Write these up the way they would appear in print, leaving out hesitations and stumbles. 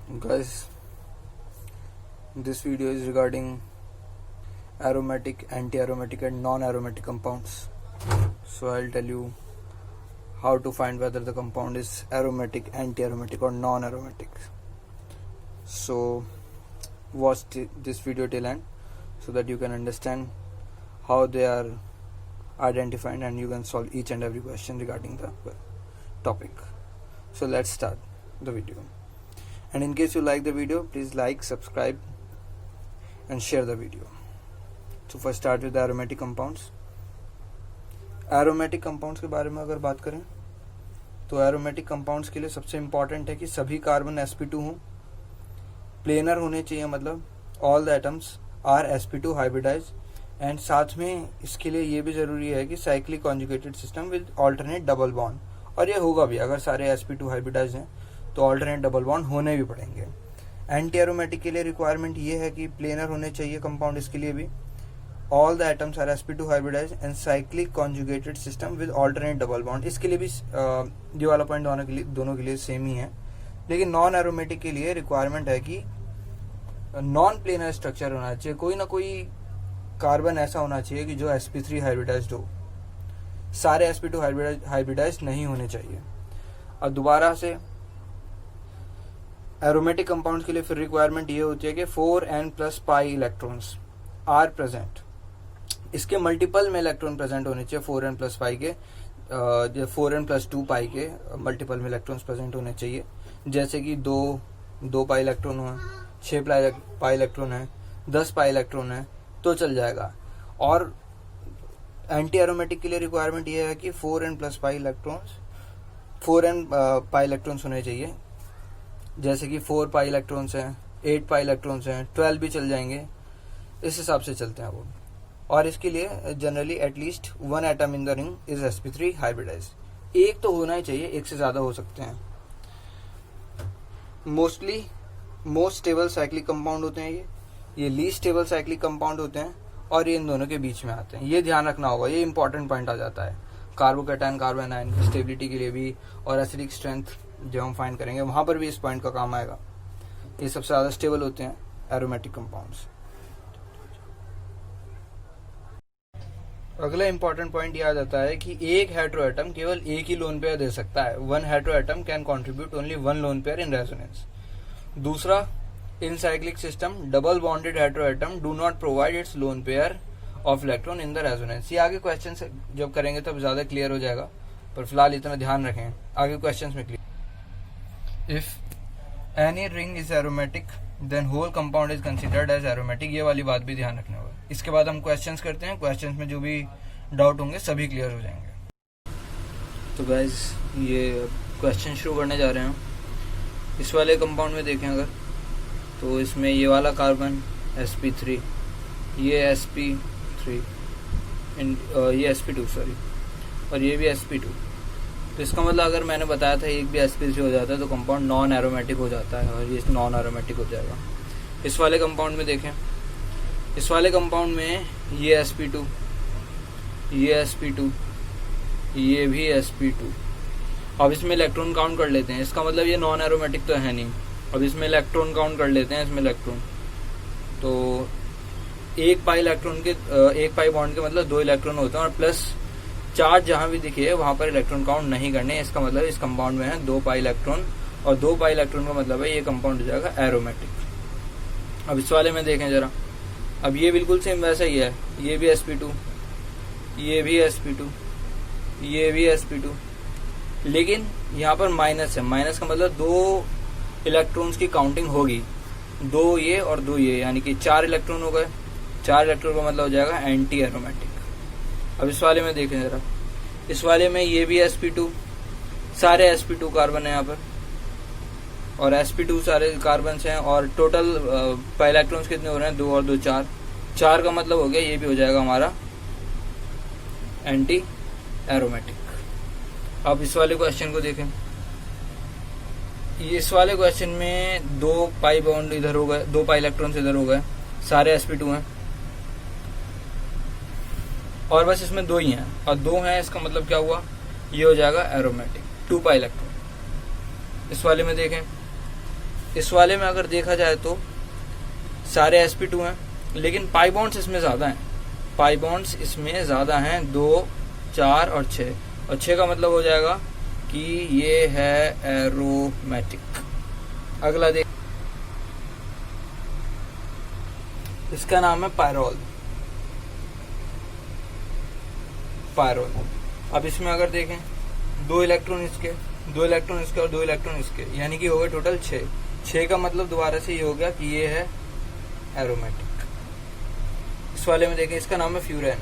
Guys, this video is regarding aromatic, anti-aromatic and non-aromatic compounds. So I'll tell you how to find whether the compound is aromatic, anti-aromatic or non-aromatic. So watch this video till end so that you can understand how they are identified and you can solve each and every question regarding the topic. So let's start the video. And in case you like the video, please like, subscribe and share the video. So first start with the aromatic compounds. Aromatic compounds के बारे में अगर बात करें तो aromatic compounds के लिए सबसे इम्पॉर्टेंट है कि सभी कार्बन sp2 हों, प्लेनर होने चाहिए, मतलब all the atoms are sp2 hybridize, and साथ में इसके लिए ये भी ज़रूरी है कि cyclic conjugated system with alternate double bond, और ये होगा भी अगर सारे sp2 हाइब्रिडाइज हैं तो ऑल्टरनेट डबल बॉन्ड होने भी पड़ेंगे। एंटी एरोमेटिक के लिए रिक्वायरमेंट ये है कि प्लेनर होने चाहिए कंपाउंड, इसके लिए भी all the atoms are sp2 hybridize and cyclic conjugated system with alternate double bond, इसके लिए भी ये वाला पॉइंट दोनों के लिए सेम ही है। लेकिन नॉन एरोमेटिक के लिए रिक्वायरमेंट है कि नॉन प्लेनर स्ट्रक्चर होना चाहिए, कोई ना कोई कार्बन ऐसा होना चाहिए कि जो sp3 हाइब्रिडाइज्ड हो, सारे sp2 हाइब्रिडाइज्ड नहीं होने चाहिए। अब दोबारा से एरोमेटिक कंपाउंड के लिए फिर रिक्वायरमेंट ये होती है कि 4n+ pi electrons are present, इसके मल्टीपल में इलेक्ट्रॉन प्रेजेंट होने चाहिए। 4n+ पाई के 4n+2 पाई के मल्टीपल में इलेक्ट्रॉन्स प्रेजेंट होने चाहिए, जैसे कि 2 पाई इलेक्ट्रॉन है, 6 पाई इलेक्ट्रॉन है, 10 पाई इलेक्ट्रॉन है तो चल जाएगा। और एंटी एरोमेटिक के लिए रिक्वायरमेंट ये है कि 4n+ pi electrons 4n pi electrons होने चाहिए, जैसे कि 4 पाई इलेक्ट्रॉन्स हैं, 8 पाई इलेक्ट्रॉन्स हैं, 12 भी चल जाएंगे, इस हिसाब से चलते हैं वो। और इसके लिए generally at least 1 atom in the ring is sp3 hybridize, एक तो होना ही चाहिए, एक से ज्यादा हो सकते हैं। मोस्ट स्टेबल साइक्लिक कंपाउंड होते हैं ये लीस्ट स्टेबल साइक्लिक कंपाउंड होते हैं, और ये इन दोनों के बीच में आते हैं। ये ध्यान रखना होगा, ये इंपॉर्टेंट पॉइंट आ जाता है कार्बोकैटायन कार्बन आयन की स्टेबिलिटी के लिए भी, और एसिडिक स्ट्रेंथ जब हम फाइंड करेंगे वहां पर भी इस पॉइंट का काम आएगा। ये सबसे ज्यादा स्टेबल होते हैं एरोमेटिक कंपाउंड्स। अगला इंपॉर्टेंट ये आ जाता है कि एक हेटेरो एटम केवल एक ही लोन पेयर दे सकता है। 1 hetero atom can contribute only 1 lone pair in resonance. दूसरा, in cyclic system double bonded hetero atom do not provide its lone pair of electron in the resonance. ये आगे question जब करेंगे तब ज्यादा क्लियर हो जाएगा, पर फिलहाल इतना ध्यान रखें, आगे क्वेश्चन में clear. If any ring is aromatic then whole compound is considered as aromatic, ये वाली बात भी ध्यान रखना होगा। इसके बाद हम क्वेश्चंस करते हैं, क्वेश्चंस में जो भी डाउट होंगे सभी क्लियर हो जाएंगे। तो गाइस ये क्वेश्चन शुरू करने जा रहे हैं। इस वाले कंपाउंड में देखें अगर, तो इसमें ये वाला कार्बन sp3, ये sp3 ये sp2 सॉरी, और ये भी sp2। तो इसका मतलब अगर मैंने बताया था एक भी sp3 हो जाता है तो कंपाउंड नॉन एरोमेटिक हो जाता है, और ये नॉन एरोमेटिक हो जाएगा। इस वाले कंपाउंड में देखें, इस वाले कंपाउंड में ये sp2, ये sp2, ये भी sp2। अब इसमें इलेक्ट्रॉन काउंट कर लेते हैं, इसका मतलब ये नॉन एरोमेटिक तो है नहीं। अब इसमें इलेक्ट्रॉन काउंट कर लेते हैं, इसमें इलेक्ट्रॉन, तो एक पाई इलेक्ट्रॉन के एक पाई बॉन्ड के मतलब 2 इलेक्ट्रॉन होते हैं, और प्लस चार्ज जहां भी दिखे वहां पर इलेक्ट्रॉन काउंट नहीं करने। इसका मतलब इस कंपाउंड में है 2 पाई इलेक्ट्रॉन, और 2 पाई इलेक्ट्रॉन का मतलब है ये कंपाउंड हो जाएगा एरोमेटिक। अब इस वाले में देखें जरा, अब ये बिल्कुल सेम वैसा ही है, ये भी sp2, ये भी sp2, ये भी sp2, लेकिन यहाँ पर माइनस है। माइनस का मतलब 2 इलेक्ट्रॉन्स की काउंटिंग होगी, 2 ये और 2 ये, यानी कि 4 इलेक्ट्रॉन हो गए। 4 इलेक्ट्रॉन का मतलब हो जाएगा एंटी एरोमेटिक। अब इस वाले में देखें जरा, इस वाले में ये भी sp2, सारे sp2 कार्बन है यहाँ पर, और sp2 सारे कार्बन हैं, और टोटल पाई इलेक्ट्रॉन्स कितने हो रहे हैं, 2 और 2 4। 4 का मतलब हो गया ये भी हो जाएगा हमारा एंटी एरोमेटिक। अब इस वाले क्वेश्चन को देखें, इस वाले क्वेश्चन में 2 पाई बॉन्ड इधर हो गए, 2 पाई इलेक्ट्रॉन्स इधर हो गए, सारे sp2 हैं, और बस इसमें 2 ही हैं, और 2 हैं, इसका मतलब क्या हुआ, ये हो जाएगा एरोमेटिक, 2 पाई इलेक्ट्रॉन। इस वाले में देखें, इस वाले में अगर देखा जाए तो सारे sp2 हैं, लेकिन पाई बॉन्ड्स इसमें ज़्यादा हैं। पाई बॉन्ड्स इसमें ज़्यादा हैं, 2, 4 और 6, और 6 का मतलब हो जाएगा कि ये है एरोमेटिक। अगला देख, इसका नाम है पायरोल। पायरोल। अब इसमें अगर देखें 2 इलेक्ट्रॉन इसके, 2 इलेक्ट्रॉन इसके और 2 इलेक्ट्रॉन इसके, यानी कि हो गए टोटल 6। 6 का मतलब दोबारा से ये हो गया कि ये है एरोमेटिक। इस वाले में देखें, इसका नाम है फ्यूरेन।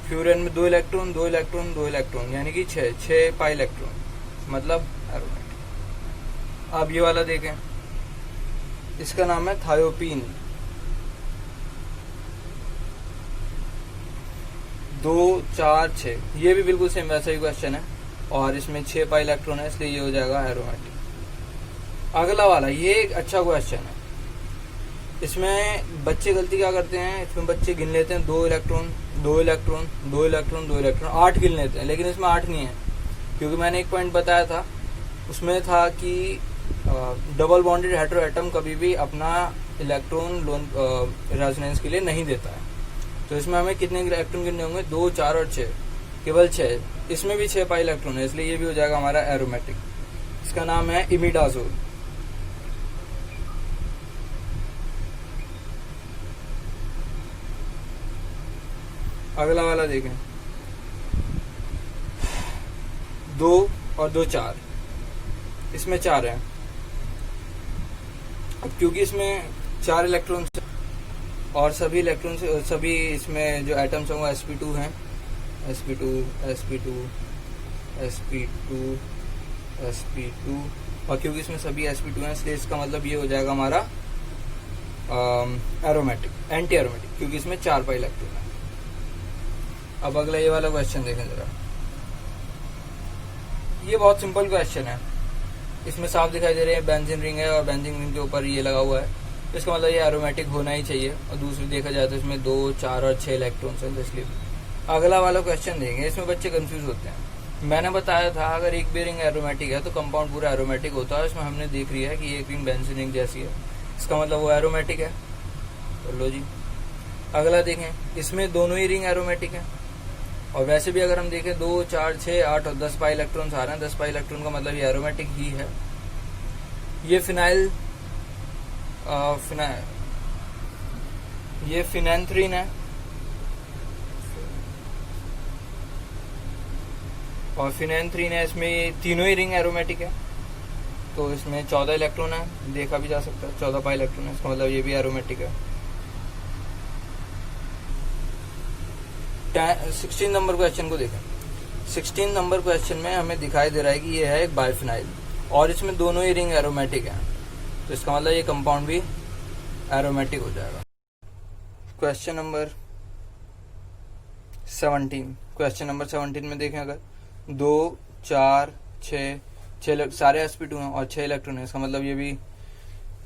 फ्यूरेन में 2 इलेक्ट्रॉन 2 इलेक्ट्रॉन 2 इलेक्ट्रॉन, यानी कि 6 पाई इलेक्ट्रॉन, मतलब एरोमेटिक। अब ये वाला देखें, इसका नाम है थायोपीन। 2, 4, 6, ये भी बिल्कुल सेम वैसा ही क्वेश्चन है, और इसमें 6 पाई इलेक्ट्रॉन है, इसलिए ये हो जाएगा एरोमेटिक। अगला वाला, ये एक अच्छा क्वेश्चन है। इसमें बच्चे गलती क्या करते हैं, इसमें बच्चे गिन लेते हैं 2 इलेक्ट्रॉन 2 इलेक्ट्रॉन 2 इलेक्ट्रॉन 2 इलेक्ट्रॉन, 8 गिन लेते हैं, लेकिन इसमें 8 नहीं है, क्योंकि मैंने एक पॉइंट बताया था, उसमें था कि डबल बॉन्डेड हेटेरो एटम कभी भी अपना इलेक्ट्रॉन रेजोनेंस के लिए नहीं देता है। तो इसमें हमें कितने इलेक्ट्रॉन गिनने होंगे, 2, 4 और 6, केवल 6। इसमें भी 6 पाई इलेक्ट्रॉन है, इसलिए ये भी हो जाएगा हमारा एरोमेटिक। इसका नाम है इमिडाजोल। अगला वाला देखें, 2 और 2, 4, इसमें 4 है। अब क्योंकि इसमें 4 इलेक्ट्रॉन और सभी इलेक्ट्रॉन से सभी इसमें जो एटम्स हैं वो sp2 हैं, sp2 sp2 sp2 sp2, और क्योंकि इसमें सभी sp2 हैं, इसलिए इसका मतलब ये हो जाएगा हमारा एरोमेटिक, एंटी एरोमेटिक, क्योंकि इसमें 4 पाई इलेक्ट्रॉन है। अब अगला ये वाला क्वेश्चन देखें जरा, ये बहुत सिंपल क्वेश्चन है। इसमें साफ दिखाई दे रहे हैं बेंजीन रिंग है, और बेंजीन रिंग के ऊपर ये लगा हुआ है, इसका मतलब ये एरोमेटिक होना ही चाहिए। और दूसरी देखा जाए तो इसमें 2, 4 और 6 इलेक्ट्रॉन्स हैं, इसलिए। अगला वाला क्वेश्चन देंगे, इसमें बच्चे कंफ्यूज होते हैं। मैंने बताया था अगर एक भी रिंग एरोमेटिक है तो कंपाउंड पूरा एरोमेटिक होता है। इसमें हमने देख लिया है कि एक रिंग बेंजीन रिंग जैसी है, इसका मतलब वो एरोमेटिक है। तो लो जी, अगला देखें, इसमें दोनों ही रिंग एरोमेटिक है, और वैसे भी अगर हम देखें 2, 4, 6, 8 और 10 पाई इलेक्ट्रॉन्स आ रहे हैं, 10 पाई इलेक्ट्रॉन का मतलब ये एरोमेटिक ही है। ये ये फिनेंथ्रीन है, और फिनेंथ्रीन है, इसमें तीनों ही रिंग एरोमेटिक है। तो इसमें 14 इलेक्ट्रॉन है, देखा भी जा सकता है, 14 पाई इलेक्ट्रॉन है, इसका मतलब ये भी एरोमेटिक है। 16 नंबर क्वेश्चन को देखें। 16 नंबर क्वेश्चन में हमें दिखाई दे रहा है कि ये है एक बाइफिनाइल, और इसमें दोनों ही रिंग एरोमेटिक हैं, तो इसका मतलब ये कंपाउंड भी एरोमेटिक हो जाएगा। क्वेश्चन नंबर 17, क्वेश्चन नंबर 17 में देखें, अगर 2, 4, 6 सारे sp2 हैं और 6 इलेक्ट्रॉन है, इसका मतलब ये भी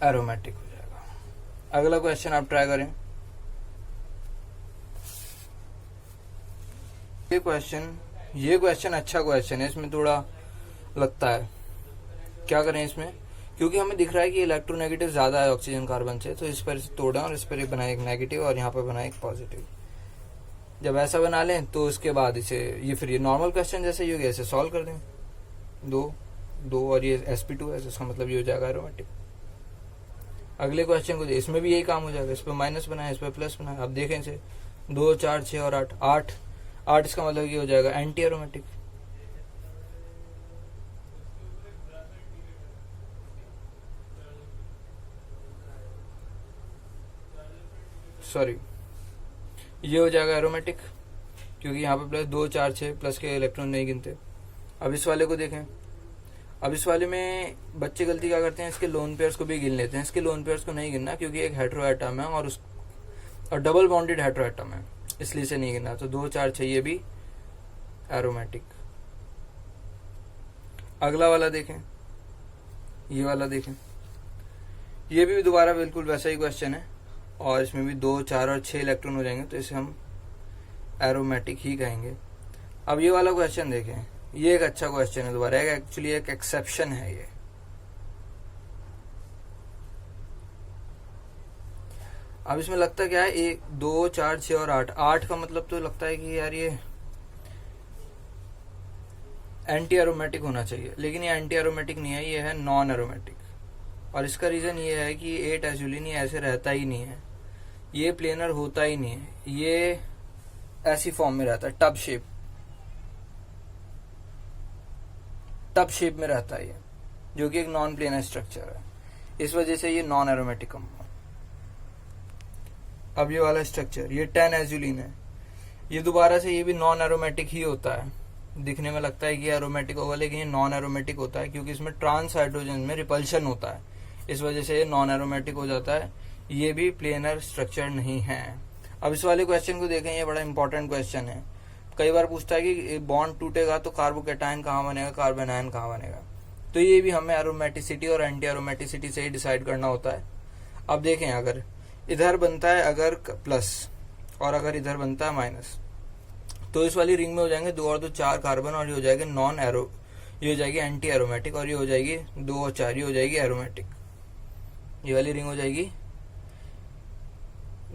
एरोमेटिक हो जाएगा। अगला क्वेश्चन आप ट्राई करें। ये क्वेश्चन अच्छा क्वेश्चन है, इसमें थोड़ा लगता है क्या करें इसमें, क्योंकि हमें दिख रहा है कि इलेक्ट्रोनेगेटिव ज्यादा है ऑक्सीजन कार्बन से, तो इस पर तोड़ें और इस पर बनाए एक नेगेटिव और यहाँ पर बनाए एक पॉजिटिव। जब ऐसा बना लें तो उसके बाद इसे ये फिर ये नॉर्मल क्वेश्चन जैसे ही हो गया, इसे सॉल्व कर दें। 2 और ये sp2 है, इसका मतलब ये हो जाएगा एरोमेटिक। अगले क्वेश्चन को इसमें भी यही काम हो जाएगा, इस पर माइनस बनाए, इस पर प्लस बनाए। अब देखें इसे 2, 4, 6 और 8, इसका मतलब ये हो जाएगा एंटी एरोमेटिक। सॉरी, ये हो जाएगा एरोमेटिक, क्योंकि यहाँ पे प्लस 2, 4, 6 प्लस के इलेक्ट्रॉन नहीं गिनते। अब इस वाले को देखें, अब इस वाले में बच्चे गलती क्या करते हैं, इसके लोन पेयर्स को भी गिन लेते हैं। इसके लोन पेयर्स को नहीं गिनना, क्योंकि एक हेटेरो एटम है और डबल बॉन्डेड हेटेरो एटम है, इसलिए से नहीं गिनना। तो 2, 4, 6 ये भी एरोमेटिक। अगला वाला देखें, ये वाला देखें, ये भी दोबारा बिल्कुल वैसा ही क्वेश्चन है, और इसमें भी 2, 4 और 6 इलेक्ट्रॉन हो जाएंगे, तो इसे हम एरोमेटिक ही कहेंगे। अब ये वाला क्वेश्चन देखें, ये एक अच्छा क्वेश्चन है, दोबारा एक्चुअली एक एक्सेप्शन है ये। अब इसमें लगता क्या है, 1 2 4 6 और 8, 8 का मतलब तो लगता है कि यार ये एंटी एरोमेटिक होना चाहिए, लेकिन ये एंटी एरोमेटिक नहीं है, ये है नॉन एरोमेटिक। और इसका रीजन ये है कि 8 एजुलिन ऐसे रहता ही नहीं है, ये प्लेनर होता ही नहीं है, ये ऐसी फॉर्म में रहता है, टब शेप में रहता है ये, जो कि एक नॉन प्लेनर स्ट्रक्चर है, इस वजह से ये नॉन एरोमेटिक कंपाउंड। अब ये वाला स्ट्रक्चर, ये 10 एजुलिन है, ये दोबारा से ये भी नॉन एरोमेटिक ही होता है, दिखने में लगता है कि एरोमेटिक होगा, लेकिन ये नॉन एरोमेटिक होता है क्योंकि इसमें ट्रांस हाइड्रोजन में रिपल्शन होता है, इस वजह से ये नॉन एरोमेटिक हो जाता है, ये भी प्लेनर स्ट्रक्चर नहीं है। अब इस वाले क्वेश्चन को देखें, ये बड़ा इंपॉर्टेंट क्वेश्चन है, कई बार पूछता है कि बॉन्ड टूटेगा तो कार्बोकैटायन कहाँ बनेगा, कार्बन आयन कहाँ बनेगा, तो ये भी हमें एरोमेटिसिटी और एंटी एरोमेटिसिटी से ही डिसाइड करना होता है। अब देखें, अगर इधर बनता है अगर प्लस और अगर इधर बनता है माइनस, तो इस वाली रिंग में हो जाएंगे 2 और 2 4 कार्बन, और ये हो जाएगी नॉन एरो, ये हो जाएगी एंटी एरोमेटिक, और ये हो जाएगी 2 और 4, ये हो जाएगी एरोमेटिक। ये वाली रिंग हो जाएगी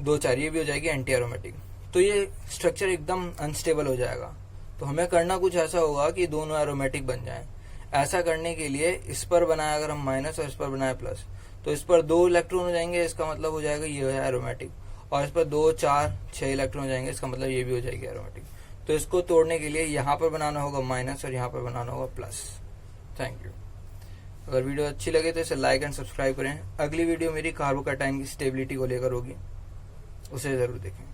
2 4, ये भी हो जाएगी एंटी एरोमेटिक। तो ये स्ट्रक्चर एकदम अनस्टेबल हो जाएगा। तो हमें करना कुछ ऐसा होगा कि दोनों एरोमेटिक बन जाएं। ऐसा करने के लिए इस पर बनाया अगर हम माइनस और इस पर बनाए प्लस, तो इस पर 2 इलेक्ट्रॉन हो जाएंगे, इसका मतलब हो जाएगा ये है एरोमेटिक, और इस पर 2 4 6 इलेक्ट्रॉन हो जाएंगे, इसका मतलब ये भी हो जाएगी एरोमेटिक। तो इसको तोड़ने के लिए यहाँ पर बनाना होगा माइनस और यहाँ पर बनाना होगा प्लस। Thank you. अगर वीडियो अच्छी लगे तो इसे लाइक एंड सब्सक्राइब करें। अगली वीडियो मेरी कार्बोकैटायन की स्टेबिलिटी को लेकर होगी, उसे जरूर देखें।